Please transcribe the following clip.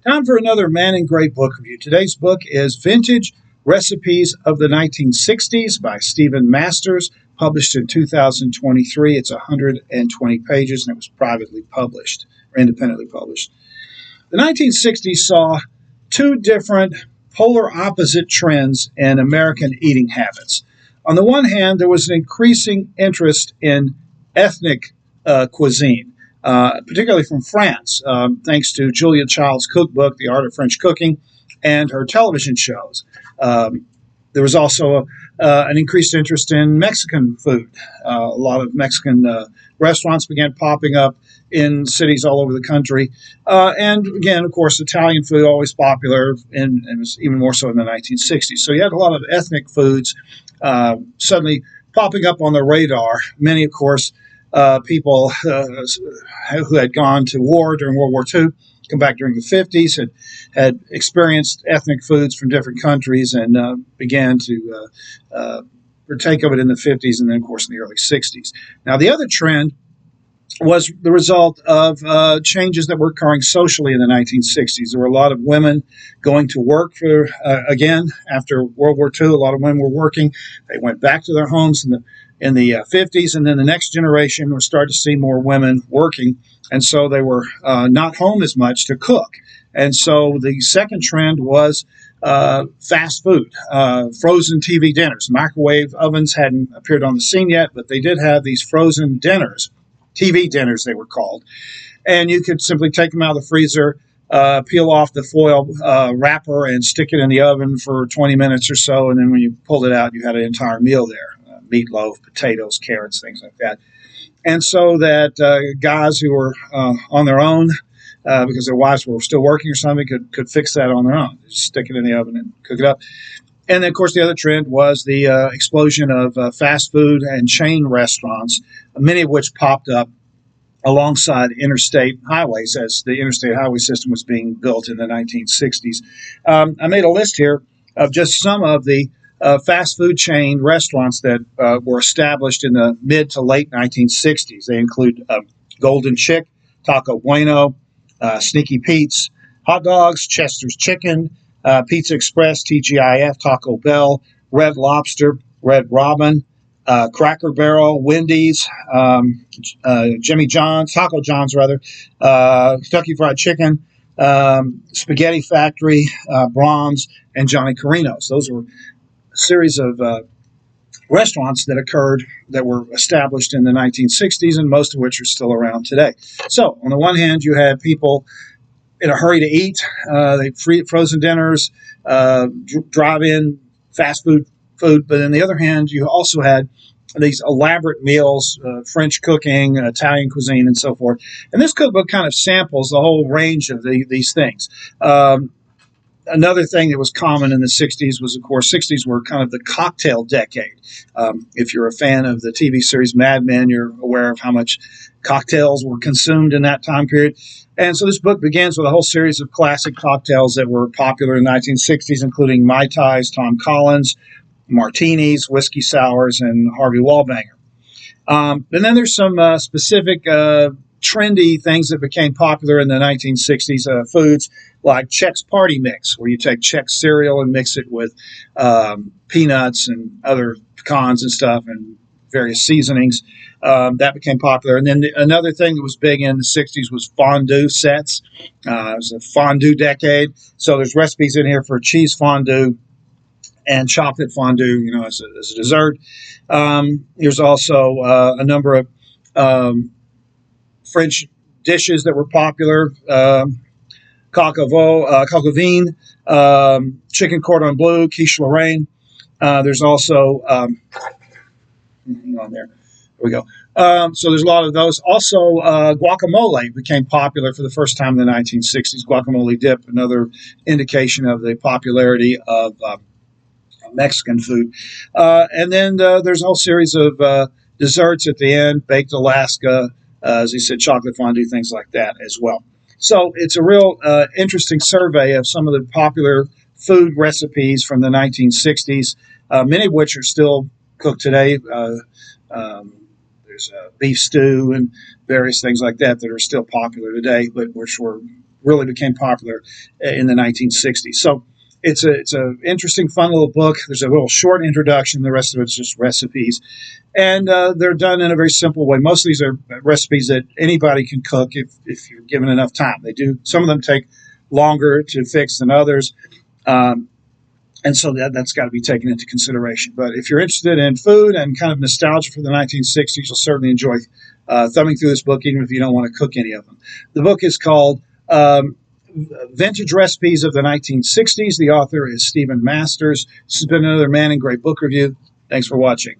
Time for another Man in Gray book review. Today's book is Vintage Recipes of the 1960s by Stephen Masters, published in 2023. It's 120 pages, and it was privately published, or independently published. The 1960s saw two different polar opposite trends in American eating habits. On the one hand, there was an increasing interest in ethnic cuisine, particularly from France, thanks to Julia Child's cookbook, The Art of French Cooking, and her television shows. There was also an increased interest in Mexican food. A lot of Mexican restaurants began popping up in cities all over the country. And again, of course, Italian food always popular, and it was even more so in the 1960s. So you had a lot of ethnic foods suddenly popping up on the radar. Many, of course, people who had gone to war during World War II, come back during the 50s, had experienced ethnic foods from different countries and began to partake of it in the 50s and then, of course, in the early 60s. Now, the other trend was the result of changes that were occurring socially in the 1960s. There were a lot of women going to work for, again, after World War II, a lot of women were working. They went back to their homes in the 50s, and then the next generation were starting to see more women working, and so they were not home as much to cook. And so the second trend was fast food, frozen TV dinners. Microwave ovens hadn't appeared on the scene yet, but they did have these frozen dinners, TV dinners they were called, and you could simply take them out of the freezer, peel off the foil wrapper and stick it in the oven for 20 minutes or so, and then when you pulled it out, you had an entire meal there. Meatloaf, potatoes, carrots, things like that. And so that guys who were on their own, because their wives were still working or something, could fix that on their own. Just stick it in the oven and cook it up. And then, of course, the other trend was the explosion of fast food and chain restaurants, many of which popped up alongside interstate highways as the interstate highway system was being built in the 1960s. I made a list here of just some of the fast food chain restaurants that were established in the mid to late 1960s. They include Golden Chick, Taco Bueno, Sneaky Pete's Hot Dogs, Chester's Chicken, Pizza Express, TGIF, Taco Bell, Red Lobster, Red Robin, Cracker Barrel, Wendy's, Jimmy John's, Taco John's rather, Kentucky Fried Chicken, Spaghetti Factory, Braum's, and Johnny Carino's. Those were series of restaurants that were established in the 1960s, and most of which are still around today. So, on the one hand, you had people in a hurry to eat, frozen dinners, drive-in fast food, but on the other hand, you also had these elaborate meals, French cooking, Italian cuisine, and so forth. And this cookbook kind of samples the whole range of these things. Another thing that was common in the 60s was, of course, 60s were kind of the cocktail decade. If you're a fan of the TV series Mad Men, you're aware of how much cocktails were consumed in that time period. And so this book begins with a whole series of classic cocktails that were popular in the 1960s, including Mai Tais, Tom Collins, martinis, whiskey sours, and Harvey Wallbanger. And then there's some specific trendy things that became popular in the 1960s, foods like Chex Party Mix, where you take Chex cereal and mix it with peanuts and other pecans and stuff and various seasonings. That became popular. And then another thing that was big in the 60s was fondue sets. It was a fondue decade. So there's recipes in here for cheese fondue and chocolate fondue, as a dessert. There's also a number of French dishes that were popular. Coq au vin, chicken cordon bleu, quiche Lorraine. There's also, hang on there we go. So there's a lot of those. Also, guacamole became popular for the first time in the 1960s. Guacamole dip, another indication of the popularity of Mexican food. And then there's a whole series of desserts at the end, baked Alaska, as he said, chocolate fondue, things like that as well. So it's a real interesting survey of some of the popular food recipes from the 1960s, many of which are still cooked today. There's beef stew and various things like that that are still popular today, but which were really became popular in the 1960s. So it's a interesting, fun little book. There's a little short introduction. The rest of it's just recipes, and they're done in a very simple way. Most of these are recipes that anybody can cook if you're given enough time. They do. Some of them take longer to fix than others. And so that's got to be taken into consideration. But if you're interested in food and kind of nostalgia for the 1960s, you'll certainly enjoy thumbing through this book, even if you don't want to cook any of them. The book is called Vintage Recipes of the 1960s. The author is Stephen Masters. This has been another Man in Great Book Review. Thanks for watching.